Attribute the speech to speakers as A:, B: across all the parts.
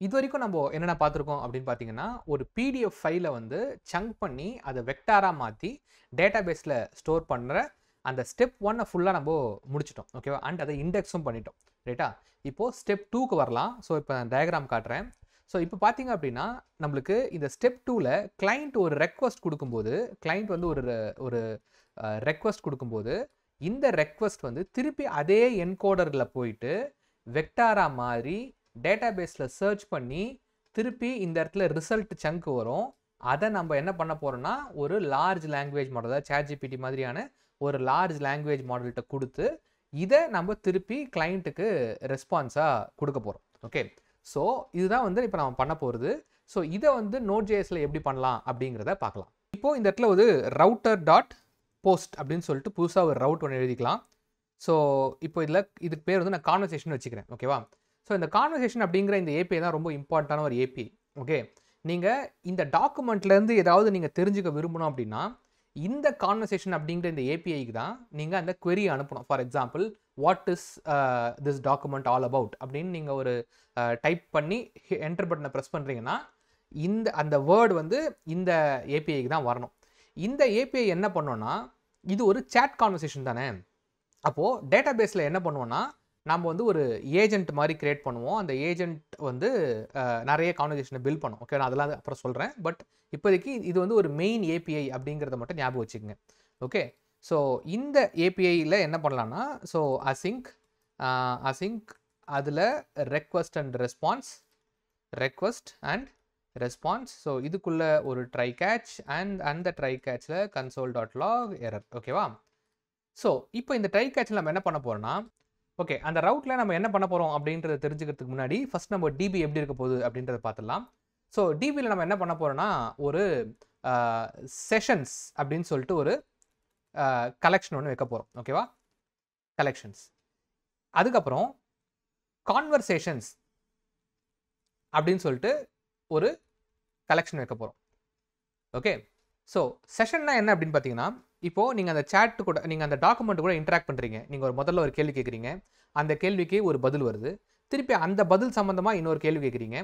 A: இதுவரைக்கும் நம்ம என்னென்ன பார்த்துருக்கோம் அப்படின்னு பார்த்தீங்கன்னா, ஒரு பிடிஎஃப் ஃபைல வந்து சங்க் பண்ணி அதை வெக்டாரா மாத்தி டேட்டாபேஸ்ல ஸ்டோர் பண்ற அந்த ஸ்டெப் 1 ஃபுல்லா நம்ம முடிச்சுட்டோம். ஓகேவா? அண்ட் அதை இண்டெக்ஸும் பண்ணிட்டோம். ரைட்டா? இப்போ ஸ்டெப் 2க்கு வரலாம். ஸோ இப்போ நான் டயகிராம் காட்டுறேன். ஸோ இப்போ பார்த்தீங்க அப்படின்னா, நம்மளுக்கு இந்த ஸ்டெப் 2ல கிளையண்ட் ஒரு ரெக்வெஸ்ட் குடுக்கும்போது, கிளையண்ட் வந்து ஒரு ரெக்வெஸ்ட் குடுக்கும்போது, இந்த ரெக்வெஸ்ட் வந்து திருப்பி அதே என்கோடர்ல போயிட்டு வெக்டாரா மாறி டேட்டாபேஸ்ல சர்ச் பண்ணி திருப்பி இந்த இடத்துல ரிசல்ட் சங்க் வரும். அதை நம்ம என்ன பண்ண போறோம்னா, ஒரு லார்ஜ் லாங்குவேஜ் மாடல், அதாவது ChatGPT மாதிரியான ஒரு லார்ஜ் லாங்குவேஜ் மாடல்கிட்ட கொடுத்து இதை நம்ம திருப்பி கிளையண்ட்டுக்கு ரெஸ்பான்ஸா கொடுக்க போறோம். ஓகே, ஸோ இதுதான் வந்து இப்போ நம்ம பண்ண போகிறது. ஸோ இதை வந்து Node.jsல எப்படி பண்ணலாம் அப்படிங்கிறத பார்க்கலாம். இப்போ இந்த இடத்துல ஒரு ரவுட்டர் டாட் போஸ்ட் அப்படின்னு சொல்லிட்டு புதுசாக ஒரு ரவுட் ஒன்று எழுதிக்கலாம். ஸோ இப்போ இதுக்கு பேர் வந்து நான் கான்வர்சேஷன் வச்சுக்கிறேன். ஓகேவா? ஸோ இந்த கான்வர்சேஷன் அப்படிங்கிற இந்த ஏபிஐ தான் ரொம்ப இம்பார்ட்டண்டான ஒரு ஏபிஐ. ஓகே, நீங்கள் இந்த டாக்குமெண்ட்லேருந்து ஏதாவது நீங்கள் தெரிஞ்சுக்க விரும்பணும் அப்படின்னா இந்த கான்வர்சேஷன் அப்படிங்கிற இந்த ஏபிஐக்கு தான் நீங்கள் அந்த query அனுப்பணும். For example, what is this document all about அப்படின்னு நீங்கள் ஒரு டைப் பண்ணி என்டர் பட்டனை ப்ரெஸ் பண்ணுறீங்கன்னா அந்த வேர்டு வந்து இந்த ஏபிஐக்கு தான் வரணும். இந்த ஏபிஐ என்ன பண்ணோன்னா, இது ஒரு சேட் கான்வர்சேஷன் தானே. அப்போது டேட்டாபேஸில் என்ன பண்ணுவோன்னா, நம்ம வந்து ஒரு ஏஜென்ட் மாதிரி கிரியேட் பண்ணுவோம். அந்த ஏஜென்ட் வந்து நிறைய கான்வர்சேஷனை பில்ட் பண்ணும். ஓகே, நான் அதெல்லாம் அப்புறம் சொல்கிறேன். பட் இப்போதைக்கு இது வந்து ஒரு மெயின் ஏபிஐ அப்படிங்கிறத மட்டும் ஞாபகம் வச்சுக்கோங்க. ஓகே, ஸோ இந்த ஏபிஐயில் என்ன பண்ணலான்னா, ஸோ அசிங்க் அதில் ரெக்வஸ்ட் அண்ட் ரெஸ்பான்ஸ். ஸோ இதுக்குள்ள ஒரு ட்ரை கேட்ச் அண்ட் அந்த ட்ரை கேட்சில் console.log எரர். ஓகேவா? ஸோ இப்போ இந்த ட்ரை கேட்சில் நம்ம என்ன பண்ண போகிறோம்னா, ஓகே, அந்த ரவுட்டில் நம்ம என்ன பண்ண போகிறோம் அப்படின்றத தெரிஞ்சுக்கிறதுக்கு முன்னாடி ஃபர்ஸ்ட் நம்ம டிபி எப்படி இருக்க போகுது அப்படின்றத பார்த்துடலாம். ஸோ டிபியில் நம்ம என்ன பண்ண போகிறோம்னா, ஒரு செஷன்ஸ் அப்படின்னு சொல்லிட்டு ஒரு கலெக்ஷன் ஒன்று வைக்க போகிறோம். ஓகேவா? கலெக்ஷன்ஸ். அதுக்கப்புறம் கான்வர்சேஷன்ஸ் அப்படின்னு சொல்லிட்டு ஒரு கலெக்ஷன் வைக்க போகிறோம். ஓகே, ஸோ செஷன்னா என்ன அப்படின்னு பார்த்தீங்கன்னா, இப்போது நீங்கள் அந்த சேட் கூட, நீங்கள் அந்த டாக்குமெண்ட் கூட இன்ட்ராக்ட் பண்ணுறீங்க. நீங்கள் முதல்ல ஒரு கேள்வி கேட்குறீங்க, அந்த கேள்விக்கு ஒரு பதில் வருது. திருப்பி அந்த பதில் சம்மந்தமாக இன்னொரு கேள்வி கேட்குறீங்க,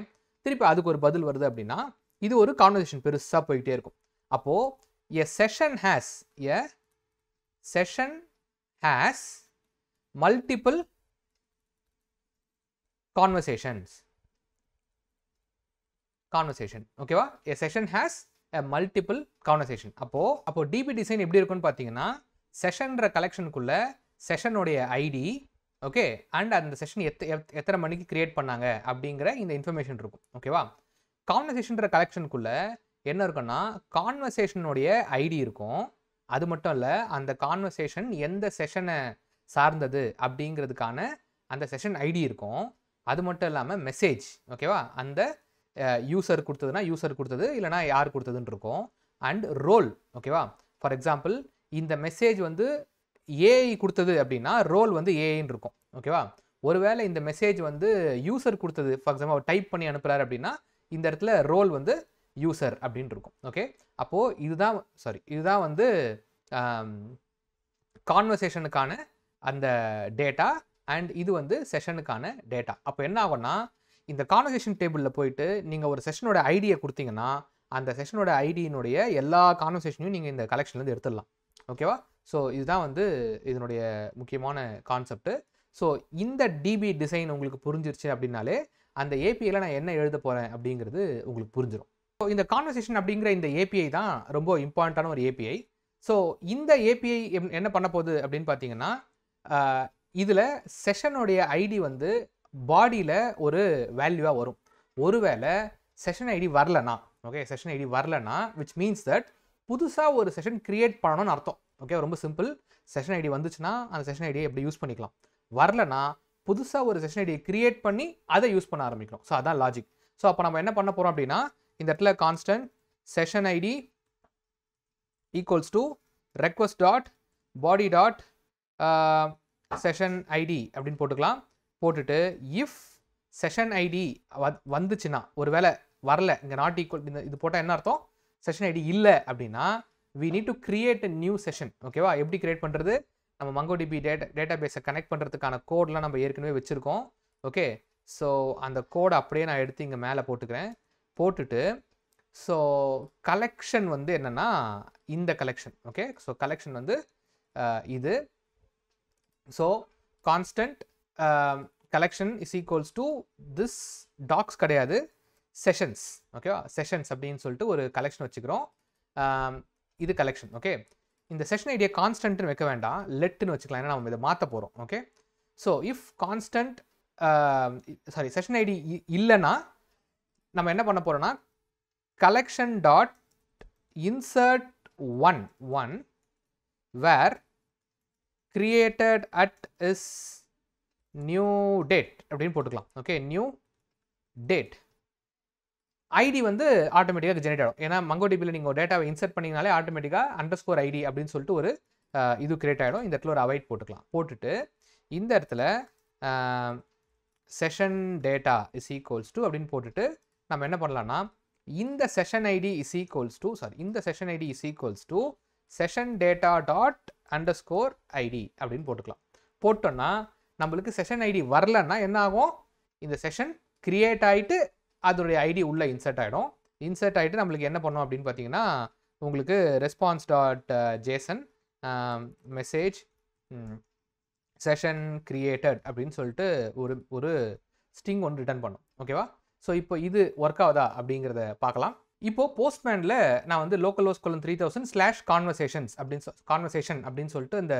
A: திருப்பி அதுக்கு ஒரு பதில் வருது. அப்படின்னா இது ஒரு கான்வர்சேஷன் பெருசாக போயிட்டே இருக்கும். அப்போது a session has multiple conversations. ஓகேவா? a session has a multiple conversation. அப்போ டிபி டிசைன் எப்படி இருக்கும்னு பார்த்தீங்கன்னா, செஷன்ற கலெக்ஷனுக்குள்ள செஷனுடைய ஐடி, ஓகே, அண்ட் அந்த செஷன் எத்தனை மணிக்கு கிரியேட் பண்ணாங்க அப்படிங்கிற இந்த இன்ஃபர்மேஷன் இருக்கும். ஓகேவா? கான்வர்சேஷன்ற கலெக்ஷனுக்குள்ள என்ன இருக்குன்னா, கான்வர்சேஷனுடைய ஐடி இருக்கும். அது மட்டும் இல்லை, அந்த கான்வர்சேஷன் எந்த செஷனை சார்ந்தது அப்படிங்கிறதுக்கான அந்த செஷன் ஐடி இருக்கும். அது மட்டும் இல்லாமல் மெசேஜ், ஓகேவா, அந்த யூசர் கொடுத்ததுன்னா யூசர் கொடுத்தது, இல்லைனா யார் கொடுத்ததுன்னு இருக்கும். அண்ட் ரோல், ஓகேவா. ஃபார் எக்ஸாம்பிள், இந்த மெசேஜ் வந்து ஏஐ கொடுத்தது அப்படின்னா ரோல் வந்து ஏஐன்னு இருக்கும். ஓகேவா? ஒருவேளை இந்த மெசேஜ் வந்து யூசர் கொடுத்தது, ஃபார் எக்ஸாம்பிள் டைப் பண்ணி அனுப்புகிறார் அப்படின்னா இந்த இடத்துல ரோல் வந்து யூசர் அப்படின்னு இருக்கும். ஓகே, அப்போது இதுதான் வந்து கான்வர்சேஷனுக்கான அந்த டேட்டா, அண்ட் இது வந்து செஷனுக்கான டேட்டா. அப்போ என்ன ஆகும்னா, இந்த கான்வர்சேஷன் டேபிளில் போயிட்டு நீங்கள் ஒரு செஷனோட ஐடியை கொடுத்தீங்கன்னா அந்த செஷனோட ஐடியினுடைய எல்லா கான்வர்சேஷனையும் நீங்கள் இந்த கலெக்ஷன்லேருந்து எடுத்துடலாம். ஓகேவா? ஸோ இதுதான் வந்து இதனுடைய முக்கியமான கான்செப்ட். ஸோ இந்த டிபி டிசைன் உங்களுக்கு புரிஞ்சிருச்சு அப்படின்னாலே அந்த ஏபிஐயில் நான் என்ன எழுத போகிறேன் அப்படிங்கிறது உங்களுக்கு புரிஞ்சிடும். ஸோ இந்த கான்வர்சேஷன் அப்படிங்கிற இந்த ஏபிஐ தான் ரொம்ப இம்பார்ட்டண்டான ஒரு ஏபிஐ. ஸோ இந்த ஏபிஐ என்ன பண்ண போகுது அப்படின்னு பார்த்தீங்கன்னா, இதில் செஷனுடைய ஐடி வந்து பாடியில் ஒரு வேல்யூவாக வரும். ஒருவேளை செஷன் ஐடி வரலனா, ஓகே, செஷன் ஐடி வரலனா விச் மீன்ஸ் தட் புதுசாக ஒரு செஷன் கிரியேட் பண்ணணும்னு அர்த்தம். ஓகே, ரொம்ப சிம்பிள். செஷன் ஐடி வந்துச்சுன்னா அந்த செஷன் ஐடியை எப்படி யூஸ் பண்ணிக்கலாம். வரலனா புதுசாக ஒரு செஷன் ஐடியை கிரியேட் பண்ணி அதை யூஸ் பண்ண ஆரம்பிக்கணும். ஸோ அதான் லாஜிக். ஸோ அப்போ நம்ம என்ன பண்ண போகிறோம் அப்படின்னா, இந்த இடத்துல constant session ID equals to request dot body dot session ID அப்படின்னு போட்டுக்கலாம். போட்டுட்டு இஃப் செஷன் ஐடி வந்துச்சுன்னா, ஒருவேளை வரல, இங்கே நாட் ஈக்குவல், இது போட்டால் என்ன அர்த்தம், செஷன் ஐடி இல்லை அப்படின்னா we need to create a new session. ஓகேவா? எப்படி கிரியேட் பண்ணுறது, நம்ம MongoDB டேட்டாபேஸை கனெக்ட் பண்ணுறதுக்கான கோட்லாம் நம்ம ஏற்கனவே வச்சுருக்கோம். ஓகே, ஸோ அந்த கோடை அப்படியே நான் எடுத்து இங்கே மேலே போட்டுக்கிறேன். போட்டுட்டு ஸோ கலெக்ஷன் வந்து என்னென்னா இந்த கலெக்ஷன். ஓகே, ஸோ கலெக்ஷன் வந்து இது. So constant collection is equals to this docs கிடையாது, செஷன்ஸ். ஓகேவா, செஷன்ஸ் அப்படின்னு சொல்லிட்டு ஒரு கலெக்ஷன் வச்சுக்கிறோம். இது கலெக்ஷன். ஓகே, இந்த செஷன் ஐடியை கான்ஸ்டன்ட்னு வைக்க வேண்டாம், லெட்னு வச்சுக்கலாம், ஏன்னா நம்ம இதை மாற்ற போகிறோம். Okay, so if constant session ID இல்லைன்னா நம்ம என்ன பண்ண போகிறோம்னா collection dot insert one where created at is new date அப்படின்னு போட்டுக்கலாம். ஓகே, நியூ டேட் ஐடி வந்து ஆட்டோமேட்டிக்காக ஜெனரேட் ஆகும். ஏன்னா MongoDBயில் நீங்கள் ஒரு டேட்டாவை இன்சர்ட் பண்ணிங்கனாலே ஆட்டோமேட்டிக்காக _id அப்படின்னு சொல்லிட்டு ஒரு இது கிரியேட் ஆகிடும். இந்த இடத்துல ஒரு அவைட் போட்டுக்கலாம். போட்டுட்டு இந்த இடத்துல session data is equals to அப்படின்னு போட்டுட்டு நம்ம என்ன பண்ணலாம்னா இந்த session ID is equals to இந்த session ID is equals to session data dot underscore ID அப்படின்னு போட்டுக்கலாம். போட்டோன்னா நம்மளுக்கு செஷன் ஐடி வரலன்னா என்ன ஆகும், இந்த செஷன் கிரியேட் ஆகிட்டு அதோடைய ஐடி உள்ளே இன்சர்ட் ஆகிடும். இன்சர்ட் ஆகிட்டு நம்மளுக்கு என்ன பண்ணோம் அப்படின்னு பார்த்தீங்கன்னா உங்களுக்கு response dot Jason message session created அப்படின்னு சொல்லிட்டு ஒரு ஸ்ட்ரிங் ஒன்று ரிட்டர்ன் பண்ணும். ஓகேவா, ஸோ இப்போ இது ஒர்க் ஆகுதா அப்படிங்கிறத பார்க்கலாம். இப்போது போஸ்ட்மேனில் நான் வந்து localhost:3000/conversations அப்படின்னு சொல்லிட்டு இந்த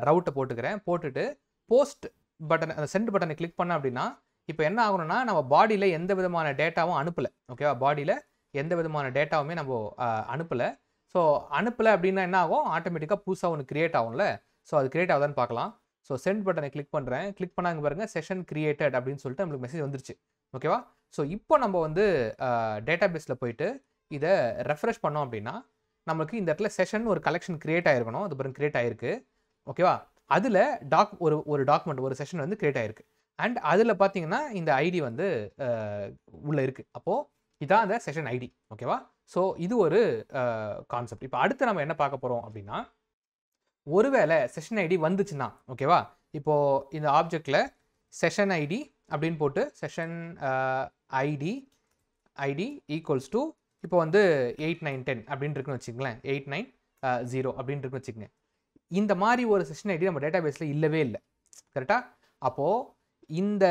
A: ரவுட்டை போட்டுக்கிறேன். போட்டுட்டு போஸ்ட் பட்டன், அந்த சென்ட் பட்டனை கிளிக் பண்ண அப்படின்னா இப்போ என்ன ஆகணும்னா நம்ம பாடியில் எந்த விதமான டேட்டாவும் அனுப்பலை. ஓகேவா, பாடியில் எந்த விதமான டேட்டாவுமே நம்ம அனுப்பலை. ஸோ அனுப்பலை அப்படின்னா என்ன ஆகும், ஆட்டோமேட்டிக்காக புதுசாக ஒன்று கிரியேட் ஆகும்ல. ஸோ அது கிரியேட் ஆகுதான்னு பார்க்கலாம். ஸோ சென்ட் பட்டனை கிளிக் பண்ணுறேன். கிளிக் பண்ணாங்க பாருங்கள், செஷன் கிரியேட்டட் அப்படின்னு சொல்லிட்டு நம்மளுக்கு மெசேஜ் வந்துருச்சு. ஓகேவா, ஸோ இப்போ நம்ம வந்து டேட்டா பேஸில் போயிட்டு இதை ரெஃப்ரெஷ் பண்ணோம் அப்படின்னா நமக்கு இந்த இடத்துல செஷன் ஒரு கலெக்ஷன் கிரியேட் ஆகிருக்கணும். அது பிறகு கிரியேட் ஆகிருக்கு. ஓகேவா, அதில் ஒரு டாக்குமெண்ட் ஒரு செஷன் வந்து கிரியேட் ஆகிருக்கு. அண்ட் அதில் பார்த்தீங்கன்னா இந்த ஐடி வந்து உள்ளே இருக்குது. அப்போது இதான் அந்த செஷன் ஐடி. ஓகேவா, ஸோ இது ஒரு கான்செப்ட். இப்போ அடுத்து நம்ம என்ன பார்க்க போகிறோம் அப்படின்னா ஒருவேளை செஷன் ஐடி வந்துச்சுன்னா, ஓகேவா, இப்போது இந்த ஆப்ஜெக்டில் செஷன் ஐடி அப்படின்னு போட்டு செஷன் ஐடி ஈக்குவல்ஸ் டு இப்போ வந்து 8910 அப்படின்னு இருக்குன்னு வச்சுக்கங்களேன், 890 அப்படின்னு இருக்குன்னு வச்சுக்கோங்க. இந்த மாதிரி ஒரு செஷன் ஐடி நம்ம டேட்டா பேஸில் இல்லவே இல்லை. கரெக்டாக, அப்போது இந்த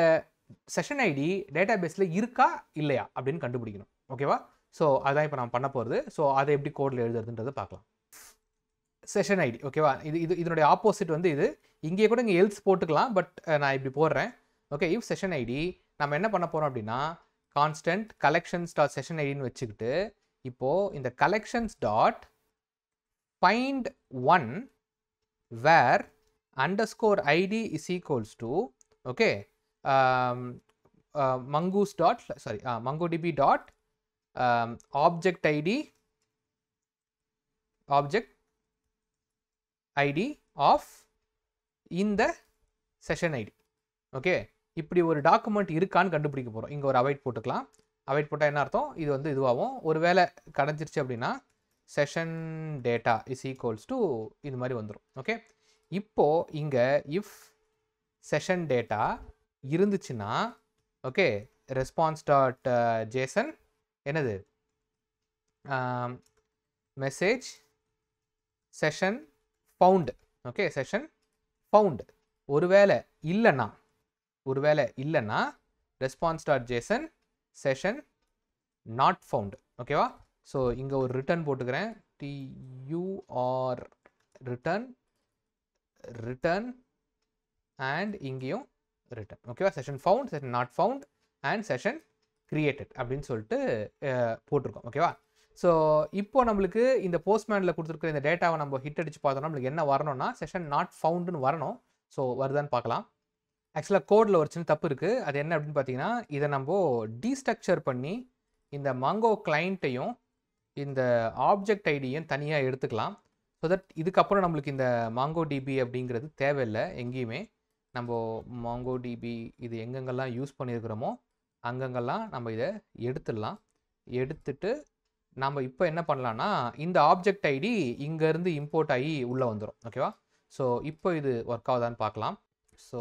A: செஷன் ஐடி டேட்டா பேஸில் இருக்கா இல்லையா அப்படின்னு கண்டுபிடிக்கணும். ஓகேவா, ஸோ அதான் இப்போ நான் பண்ண போகிறது. ஸோ அதை எப்படி கோடில் எழுதுறதுன்றதை பார்க்கலாம். Session ID. ஓகேவா, இதனுடைய ஆப்போசிட் வந்து இது. இங்கே கூட இங்கே எல்ஸ் போட்டுக்கலாம், பட் நான் இப்படி போடுறேன். ஓகே, இஃப் செஷன் ஐடி நம்ம என்ன பண்ண போகிறோம் அப்படின்னா கான்ஸ்டன்ட் கலெக்ஷன்ஸ் டாட் செஷன் ஐடின்னு வச்சுக்கிட்டு இப்போது இந்த collections dot find one where underscore ID is equals to okay MongoDB dot object ID of இந்த செஷன் ஐடி. ஓகே, இப்படி ஒரு டாக்குமெண்ட் இருக்கான்னு கண்டுபிடிக்க போகிறோம். இங்கே ஒரு அவைட் போட்டுக்கலாம். அவைட் போட்டால் என்ன அர்த்தம், இது வந்து இதுவாகும். ஒரு வேளை கிடைச்சிருச்சு அப்படின்னா session data is equals to இது மாதிரி வந்துடும். ஓகே, இப்போது இங்கே இஃப் செஷன் டேட்டா இருந்துச்சுன்னா ஓகே ரெஸ்பான்ஸ் டாட் ஜேசன் என்னது message session found. Okay, session found. ஒருவேளை இல்லைன்னா response dot Jason session not found. ஓகேவா, ஸோ இங்கே ஒரு ரிட்டர்ன் போட்டுக்கிறேன், TUR ரிட்டர்ன் அண்ட் இங்கேயும் ரிட்டர்ன். ஓகேவா, session found, session not found and session created அப்படின்னு சொல்லிட்டு போட்டிருக்கோம். ஓகேவா, ஸோ இப்போ நம்மளுக்கு இந்த போஸ்ட்மேனில் கொடுத்துருக்குற இந்த டேட்டாவை நம்ம ஹிட் அடிச்சு பார்த்தோம்னா நம்மளுக்கு என்ன வரணும்னா செஷன் நாட் ஃபவுண்டுன்னு வரணும். ஸோ வருதான்னு பார்க்கலாம். ஆக்சுவலாக கோடில் ஒரு சின்ன தப்பு இருக்குது. அது என்ன அப்படின்னு பார்த்தீங்கன்னா இதை நம்ம டீஸ்ட்ரக்சர் பண்ணி இந்த மாங்கோ கிளைண்ட்டையும் இந்த ஆப்ஜெக்ட் ஐடியும் தனியாக எடுத்துக்கலாம். ஸோ தட் இதுக்கப்புறம் நம்மளுக்கு இந்த MongoDB அப்படிங்கிறது தேவையில்லை. எங்கேயுமே நம்ம MongoDB இது எங்கெங்கெல்லாம் யூஸ் பண்ணியிருக்கிறோமோ அங்கங்கெல்லாம் நம்ம இதை எடுத்துடலாம். எடுத்துட்டு நம்ம இப்போ என்ன பண்ணலான்னா இந்த ஆப்ஜெக்ட் ஐடி இங்கேருந்து இம்போர்ட் ஆகி உள்ளே வந்துடும். ஓகேவா, ஸோ இப்போ இது ஒர்க் ஆகுதான்னு பார்க்கலாம். ஸோ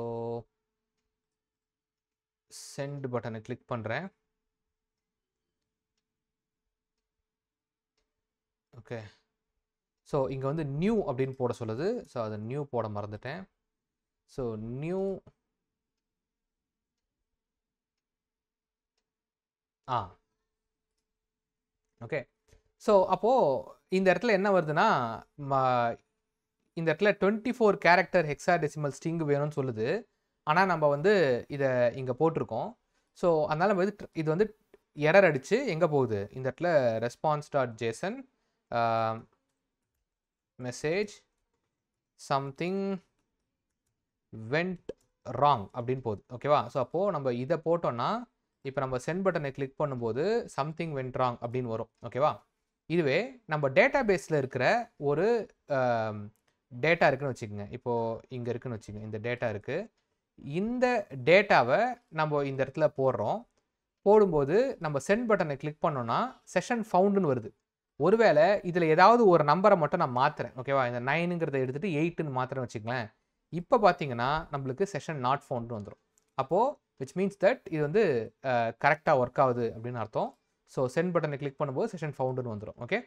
A: சென்ட் பட்டனை கிளிக் பண்ணுறேன். ஓகே. ஸோ இங்கே வந்து நியூ அப்படின்னு போட சொல்லுது. ஸோ அதை நியூ போட மறந்துட்டேன். So new okay. ஸோ அப்போது இந்த இடத்துல என்ன வருதுன்னா, இந்த இடத்துல 24 கேரக்டர் ஹெக்ஸாடெசிமல் ஸ்ட்ரிங் வேணும்னு சொல்லுது. ஆனால் நம்ம வந்து இதை இங்கே போட்டிருக்கோம். ஸோ அதனால் நம்ம இது வந்து எரர் அடித்து எங்கே போகுது, இந்த இடத்துல response.json message something went wrong அப்படின்னு போகுது. ஓகேவா? ஸோ அப்போது நம்ம இதை போட்டோன்னா இப்போ நம்ம சென்ட் பட்டனை கிளிக் பண்ணும்போது சம்திங் வெண்ட் ராங் அப்படின்னு வரும். ஓகேவா? இதுவே நம்ம டேட்டா பேஸில் இருக்கிற ஒரு டேட்டா இருக்குன்னு வச்சுக்கோங்க. இப்போது இங்கே இருக்குன்னு வச்சுக்கோங்க. இந்த டேட்டா இருக்குது. இந்த டேட்டாவை நம்ம இந்த இடத்துல போடுறோம். போடும்போது நம்ம சென்ட் பட்டனை கிளிக் பண்ணோன்னா செஷன் ஃபவுண்டுன்னு வருது. ஒருவேளை இதில் ஏதாவது ஒரு நம்பரை மட்டும் நான் மாற்றுறேன். ஓகேவா? இந்த 9ங்கிறத எடுத்துகிட்டு 8ன்னு மாற்றுறேன்னு வச்சுக்கங்களேன். இப்போ பார்த்தீங்கன்னா நம்மளுக்கு செஷன் நாட் ஃபவுண்டுன்னு வந்துடும். அப்போது விச் மீன்ஸ் தட் இது வந்து கரெக்டாக ஒர்க் ஆகுது அப்படின்னு அர்த்தம். ஸோ சென்ட் பட்டனை கிளிக் பண்ணும்போது செஷன் ஃபவுண்டுன்னு வந்துடும். ஓகே.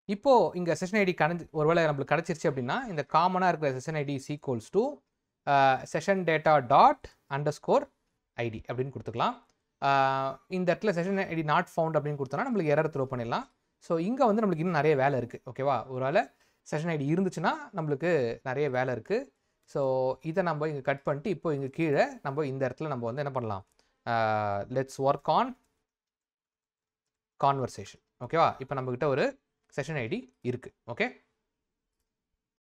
A: இப்போது இங்கே செஷன் ஐடி ஒருவேளை நம்மளுக்கு கிடச்சிருச்சு அப்படின்னா இந்த காமனாக இருக்கிற session ID is equals to session data dot underscore ID அப்படின்னு கொடுத்துக்கலாம். இந்த இடத்துல செஷன் ஐடி நாட் ஃபவுண்ட் அப்படின்னு கொடுத்தோன்னா நம்மளுக்கு எரர் த்ரோ பண்ணிடலாம். ஸோ இங்கே வந்து நம்மளுக்கு இன்னும் நிறைய வேலை இருக்குது. ஓகேவா? ஒருவேளை செஷன் ஐடி இருந்துச்சுன்னா நம்மளுக்கு நிறைய வேலை இருக்குது. ஸோ இதை நம்ம இங்கே கட் பண்ணிட்டு இப்போ இங்கே கீழே நம்ம இந்த இடத்துல நம்ம வந்து என்ன பண்ணலாம், லெட்ஸ் ஒர்க் ஆன் கான்வர்சேஷன். ஓகேவா? இப்போ நம்மக்கிட்ட ஒரு செஷன் ஐடி இருக்குது. ஓகே.